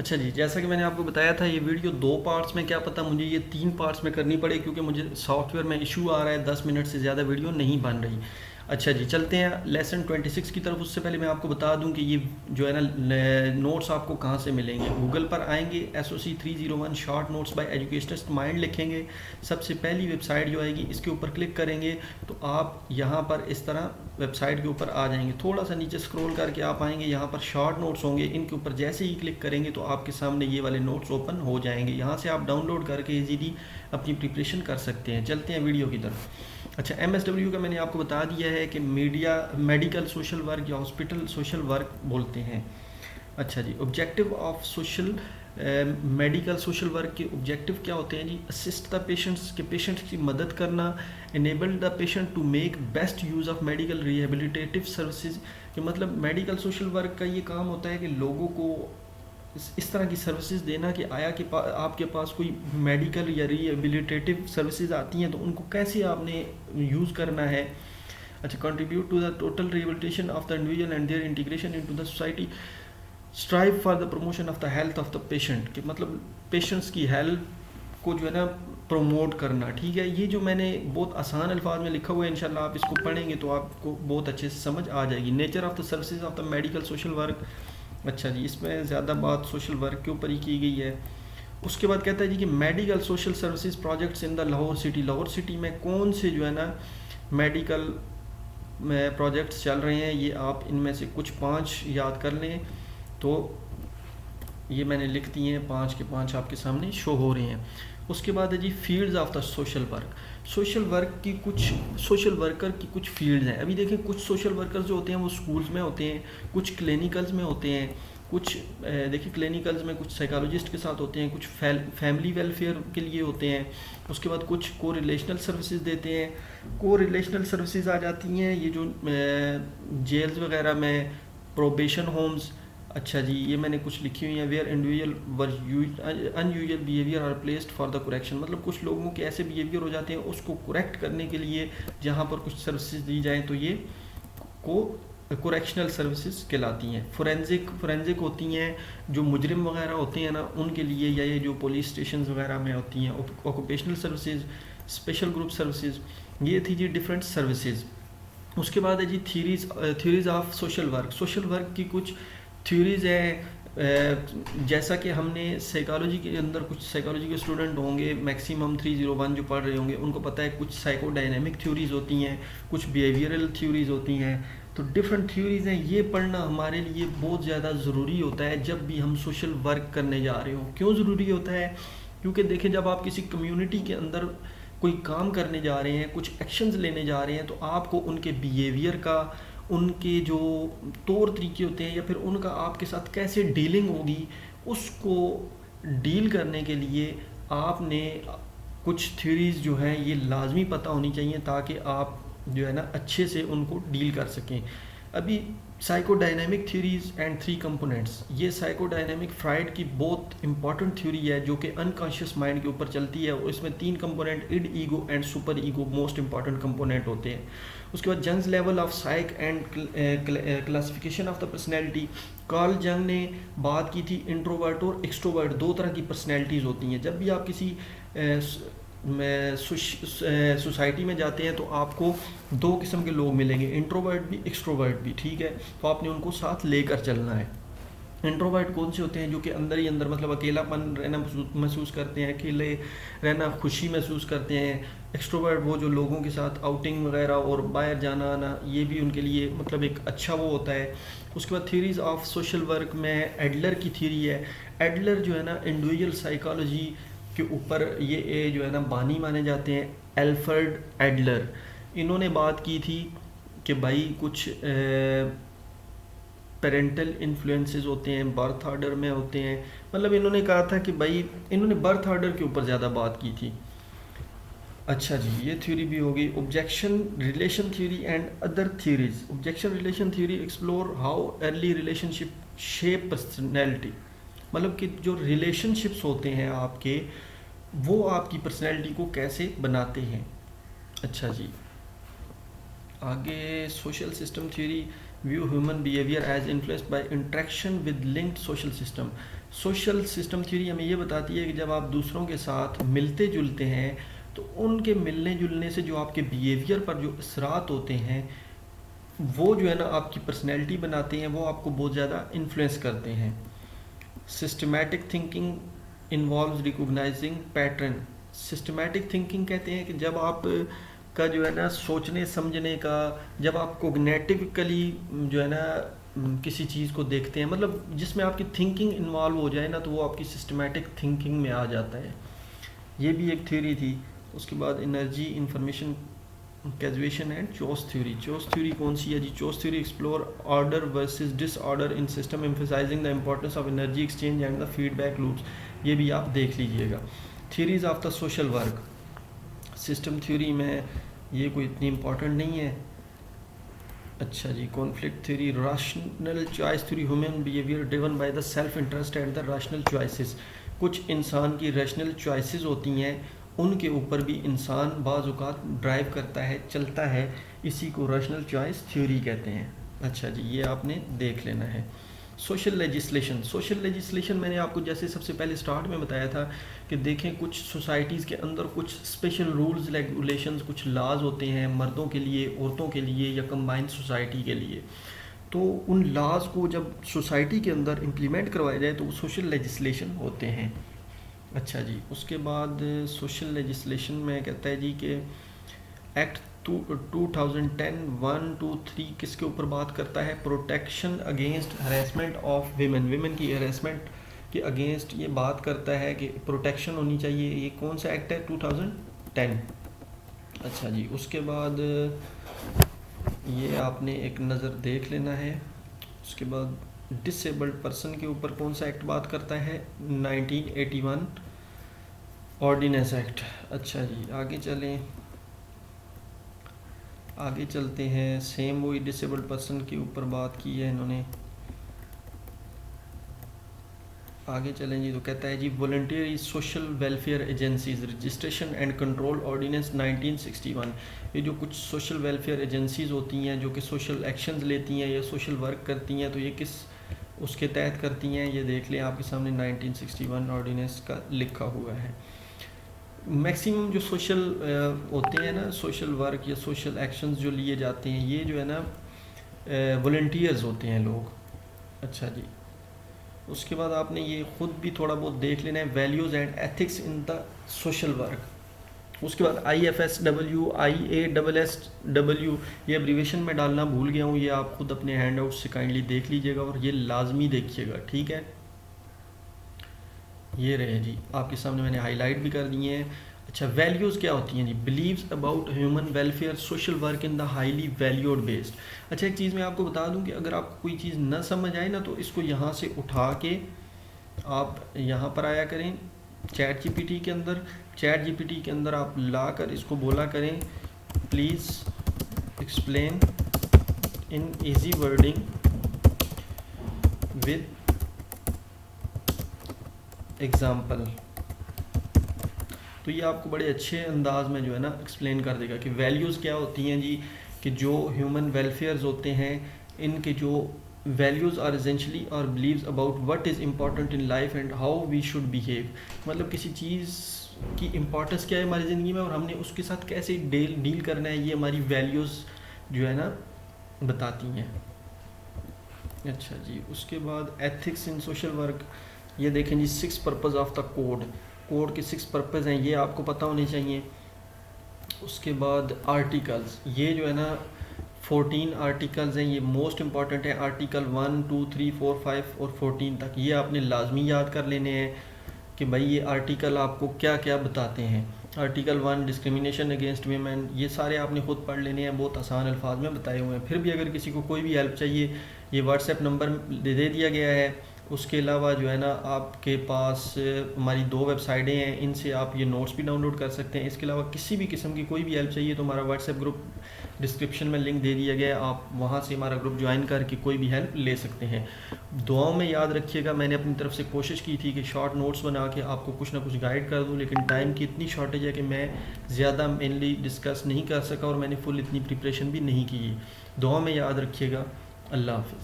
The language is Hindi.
अच्छा जी, जैसा कि मैंने आपको बताया था ये वीडियो 2 पार्ट्स में, क्या पता मुझे ये 3 पार्ट्स में करनी पड़े क्योंकि मुझे सॉफ्टवेयर में इशू आ रहा है, 10 मिनट से ज़्यादा वीडियो नहीं बन रही। अच्छा जी, चलते हैं लेसन 26 की तरफ। उससे पहले मैं आपको बता दूं कि ये जो है ना नोट्स आपको कहाँ से मिलेंगे। गूगल पर आएंगे, SOC 301 short notes by educationist mind लिखेंगे, सबसे पहली वेबसाइट जो आएगी इसके ऊपर क्लिक करेंगे तो आप यहाँ पर इस तरह वेबसाइट के ऊपर आ जाएंगे। थोड़ा सा नीचे स्क्रॉल करके आप आएंगे, यहाँ पर शॉर्ट नोट्स होंगे, इनके ऊपर जैसे ही क्लिक करेंगे तो आपके सामने ये वाले नोट्स ओपन हो जाएंगे। यहाँ से आप डाउनलोड करके इजीली अपनी प्रिपरेशन कर सकते हैं। चलते हैं वीडियो की तरफ। अच्छा, MSW का मैंने आपको बता दिया है कि मेडिकल सोशल वर्क या हॉस्पिटल सोशल वर्क बोलते हैं। अच्छा जी, objective of social medical social work के ऑब्जेक्टिव क्या होते हैं जी? असिस्ट द पेशेंट्स, के पेशेंट्स की मदद करना, enable the patient to make best use of medical rehabilitative services. कि मतलब मेडिकल सोशल वर्क का ये काम होता है कि लोगों को इस तरह की सर्विसेज देना कि आपके पास कोई मेडिकल या रिहेबिलिटेटिव सर्विसेज आती हैं तो उनको कैसे आपने यूज़ करना है। अच्छा, contribute to the total rehabilitation of the individual and their integration into the society, strive for the promotion of the health of the patient. कि मतलब पेशेंट्स की हेल्थ को जो है ना प्रमोट करना। ठीक है, ये जो मैंने बहुत आसान अल्फाज में लिखा हुआ है, इंशाल्लाह आप इसको पढ़ेंगे तो आपको बहुत अच्छे से समझ आ जाएगी। Nature of the services of the medical social work. अच्छा जी, इसमें ज़्यादा बात सोशल वर्क के ऊपर ही की गई है। उसके बाद कहता है जी कि medical social services projects in the Lahore city. Lahore city में कौन से जो है ना मेडिकल में प्रोजेक्ट्स चल रहे हैं, ये आप इनमें से कुछ 5 याद कर लें। तो ये मैंने लिख दिए हैं, 5 के 5 आपके सामने शो हो रहे हैं। उसके बाद है जी fields of the social work. Social work की कुछ, सोशल वर्कर की कुछ फील्ड्स हैं। अभी देखें, कुछ सोशल वर्कर्स जो होते हैं वो स्कूल्स में होते हैं, कुछ क्लिनिकल्स में होते हैं, कुछ देखिए क्लिनिकल्स में कुछ साइकोलॉजिस्ट के साथ होते हैं, कुछ फैमिली वेलफेयर के लिए होते हैं। उसके बाद कुछ को रिलेशनल सर्विसेज देते हैं। को रिलेशनल सर्विसेज आ जाती हैं ये जो जेल्स वगैरह में, प्रोबेशन होम्स। अच्छा जी, ये मैंने कुछ लिखी हुई है। Where individual were unusual behaviour are placed for the correction. मतलब कुछ लोगों के ऐसे बिहेवियर हो जाते हैं, उसको करेक्ट करने के लिए जहाँ पर कुछ सर्विसेज दी जाएँ तो ये को कोरेक्शनल सर्विसेज कहलाती हैं। फोरेंसिक होती हैं, जो मुजरिम वगैरह होते हैं ना उनके लिए, या ये जो पुलिस स्टेशन वगैरह में होती हैं। Occupational services, special group services, ये थी जी डिफरेंट सर्विसेज। उसके बाद है जी theories of social work. Social work की कुछ थ्योरीज हैं, जैसा कि हमने साइकोलॉजी के अंदर, कुछ साइकोलॉजी के स्टूडेंट होंगे मैक्सिमम 301 जो पढ़ रहे होंगे, उनको पता है कुछ साइकोडायनेमिक थ्योरीज होती हैं, कुछ बिहेवियरल थ्योरीज होती हैं। तो डिफरेंट थ्योरीज हैं, ये पढ़ना हमारे लिए बहुत ज़्यादा ज़रूरी होता है जब भी हम सोशल वर्क करने जा रहे हो। क्यों ज़रूरी होता है? क्योंकि देखें, जब आप किसी कम्युनिटी के अंदर कोई काम करने जा रहे हैं, कुछ एक्शंस लेने जा रहे हैं, तो आपको उनके बिहेवियर का, उनके जो तौर तरीके होते हैं, या फिर उनका आपके साथ कैसे डीलिंग होगी, उसको डील करने के लिए आपने कुछ थ्योरीज जो हैं ये लाजमी पता होनी चाहिए ताकि आप जो है ना अच्छे से उनको डील कर सकें। अभी साइकोडायनेमिक थ्योरीज एंड 3 कंपोनेंट्स, ये साइकोडायनेमिक फ्राइड की बहुत इंपॉर्टेंट थ्योरी है जो कि अनकॉन्शियस माइंड के ऊपर चलती है, और इसमें 3 component, id, ego and super ego most important component होते हैं। उसके बाद Jung's level of psyche and classification of the personality. Carl Jung ने बात की थी इंट्रोवर्ट और एक्सट्रोवर्ट, 2 तरह की पर्सनैलिटीज़ होती हैं। जब भी आप किसी सोसाइटी में जाते हैं तो आपको 2 किस्म के लोग मिलेंगे, इंट्रोवर्ट भी, एक्सट्रोवर्ट भी। ठीक है, तो आपने उनको साथ लेकर चलना है। इंट्रोवर्ट कौन से होते हैं? जो कि अंदर ही अंदर मतलब अकेलापन रहना महसूस करते हैं, अकेले रहना खुशी महसूस करते हैं। एक्सट्रोवर्ट वो जो लोगों के साथ आउटिंग वगैरह और बाहर जाना आना, ये भी उनके लिए मतलब एक अच्छा वो होता है। उसके बाद थ्योरीज ऑफ सोशल वर्क में एडलर की थ्योरी है। एडलर जो है ना इंडिविजुअल साइकोलॉजी के ऊपर ये जो है ना बानी माने जाते हैं, एल्फ्रेड एडलर। इन्होंने बात की थी कि भाई कुछ पेरेंटल इन्फ्लुएंसेस होते हैं, बर्थ ऑर्डर में होते हैं। मतलब इन्होंने कहा था कि भाई, इन्होंने बर्थ ऑर्डर के ऊपर ज़्यादा बात की थी। अच्छा जी, ये थ्योरी भी होगी। Objection relation theory and other theories. Objection relation theory explore how early relationship shape personality. मतलब कि जो रिलेशनशिप्स होते हैं आपके, वो आपकी पर्सनैलिटी को कैसे बनाते हैं। अच्छा जी, आगे social system theory. View human behaviour as influenced by interaction with linked social system. Social system theory हमें ये बताती है कि जब आप दूसरों के साथ मिलते जुलते हैं तो उनके मिलने जुलने से जो आपके बिहेवियर पर जो असरात होते हैं वो जो है ना आपकी पर्सनैलिटी बनाते हैं, वो आपको बहुत ज़्यादा इन्फ्लुएंस करते हैं। Systematic thinking involves recognising pattern. Systematic thinking कहते हैं कि जब आप का जो है ना सोचने समझने का, जब आप कोग्नेटिवली जो है ना किसी चीज़ को देखते हैं, मतलब जिसमें आपकी थिंकिंग इन्वॉल्व हो जाए ना, तो वो आपकी सिस्टमैटिक थिंकिंग में आ जाता है। ये भी एक थ्योरी थी। उसके बाद energy information causation and chaos theory. Chaos theory कौन सी है जी? Chaos theory explore order versus disorder in system emphasizing the importance of energy exchange and the feedback loops. ये भी आप देख लीजिएगा। Theories of the social work. System theory में ये कोई इतनी इम्पॉर्टेंट नहीं है। अच्छा जी, conflict theory. Rational choice theory human behaviour driven by the self interest and the rational choices. कुछ इंसान की रैशनल चॉइसेस होती हैं, उनके ऊपर भी इंसान बाज़ औक़ात ड्राइव करता है, चलता है। इसी को रैशनल चॉइस थ्योरी कहते हैं। अच्छा जी, ये आपने देख लेना है। Social legislation. सोशल लेजिस्लेशन मैंने आपको जैसे सबसे पहले स्टार्ट में बताया था कि देखें कुछ सोसाइटीज़ के अंदर कुछ स्पेशल रूल्स रेगुलेशंस, कुछ लाज होते हैं मर्दों के लिए, औरतों के लिए या कंबाइंड सोसाइटी के लिए। तो उन लाज को जब सोसाइटी के अंदर इम्प्लीमेंट करवाया जाए तो वो सोशल लेजिस्लेशन होते हैं। अच्छा जी, उसके बाद सोशल लेजिस्लेशन में कहता है जी कि एक्ट 2010 1 2 3 किसके ऊपर बात करता है? Protection against harassment of women. Women की हरेसमेंट के अगेंस्ट ये बात करता है कि प्रोटेक्शन होनी चाहिए। ये कौन सा एक्ट है? 2010। अच्छा जी, उसके बाद ये आपने एक नज़र देख लेना है। उसके बाद डिसेबल्ड पर्सन के ऊपर कौन सा एक्ट बात करता है? 1981 ऑर्डिनेंस एक्ट। अच्छा जी, आगे चलते हैं। सेम वही डिसेबल्ड पर्सन के ऊपर बात की है इन्होंने। आगे चलें जी, तो कहता है जी volunteer social welfare agencies registration and control ordinance 1961। ये जो कुछ सोशल वेलफेयर एजेंसीज होती हैं जो कि सोशल एक्शंस लेती हैं या सोशल वर्क करती हैं, तो ये किस उसके तहत करती हैं? ये देख लें, आपके सामने 1961 ऑर्डिनेंस का लिखा हुआ है। मैक्सिमम जो सोशल होते हैं ना, सोशल वर्क या सोशल एक्शंस जो लिए जाते हैं, ये जो है ना वॉलंटियर्स होते हैं लोग। अच्छा जी, उसके बाद आपने ये ख़ुद भी थोड़ा बहुत देख लेना है, values and ethics in the social work. उसके बाद IFSW IASSW, ये एब्रीवेशन में डालना भूल गया हूँ, ये आप खुद अपने हैंड आउट से काइंडली देख लीजिएगा और ये लाजमी देखिएगा, ठीक है। ये रहे जी, आपके सामने मैंने हाईलाइट भी कर दिए हैं। अच्छा, वैल्यूज़ क्या होती हैं जी? Believes about human welfare social work in the highly valued based. अच्छा, एक चीज़ मैं आपको बता दूं कि अगर आपको कोई चीज़ न समझ आए ना, तो इसको यहाँ से उठा के आप यहाँ पर आया करें चैट जीपीटी के अंदर। चैट जीपीटी के अंदर आप ला कर इसको बोला करें, please explain in easy wording with example. तो ये आपको बड़े अच्छे अंदाज में जो है ना एक्सप्लेन कर देगा कि वैल्यूज़ क्या होती हैं जी, कि जो ह्यूमन वेलफेयर्स होते हैं, इनके जो वैल्यूज़ आर एसेंशियली और beliefs about what is important in life and how we should behave. मतलब किसी चीज़ की इम्पोर्टेंस क्या है हमारी ज़िंदगी में और हमने उसके साथ कैसे डील करना है, ये हमारी वैल्यूज़ जो है ना बताती हैं। अच्छा जी, उसके बाद एथिक्स इन सोशल वर्क। ये देखें जी, 6 purpose of the code. Code के 6 पर्पज़ हैं, ये आपको पता होने चाहिए। उसके बाद आर्टिकल्स, ये जो है ना 14 आर्टिकल्स हैं, ये मोस्ट इंपॉर्टेंट है। आर्टिकल 1 2 3 4 5 और 14 तक ये आपने लाजमी याद कर लेने हैं कि भाई ये आर्टिकल आपको क्या क्या बताते हैं। आर्टिकल 1 डिस्क्रिमिनेशन अगेंस्ट वीमेन, ये सारे आपने खुद पढ़ लेने हैं, बहुत आसान अल्फाज में बताए हुए हैं। फिर भी अगर किसी को कोई भी हेल्प चाहिए, ये व्हाट्सएप नंबर दे दिया गया है। उसके अलावा जो है ना आपके पास हमारी 2 वेबसाइटें हैं, इनसे आप ये नोट्स भी डाउनलोड कर सकते हैं। इसके अलावा किसी भी किस्म की कोई भी हेल्प चाहिए तो हमारा व्हाट्सएप ग्रुप डिस्क्रिप्शन में लिंक दे दिया गया है, आप वहाँ से हमारा ग्रुप ज्वाइन करके कोई भी हेल्प ले सकते हैं। दुआओं में याद रखिएगा, मैंने अपनी तरफ से कोशिश की थी कि शॉर्ट नोट्स बना के आपको कुछ ना कुछ गाइड कर दूँ, लेकिन टाइम की इतनी शॉर्टेज है कि मैं ज़्यादा मेनली डिस्कस नहीं कर सका और मैंने फुल इतनी प्रिपरेशन भी नहीं की। दुआओं में याद रखिएगा। अल्लाह हाफ़िज़।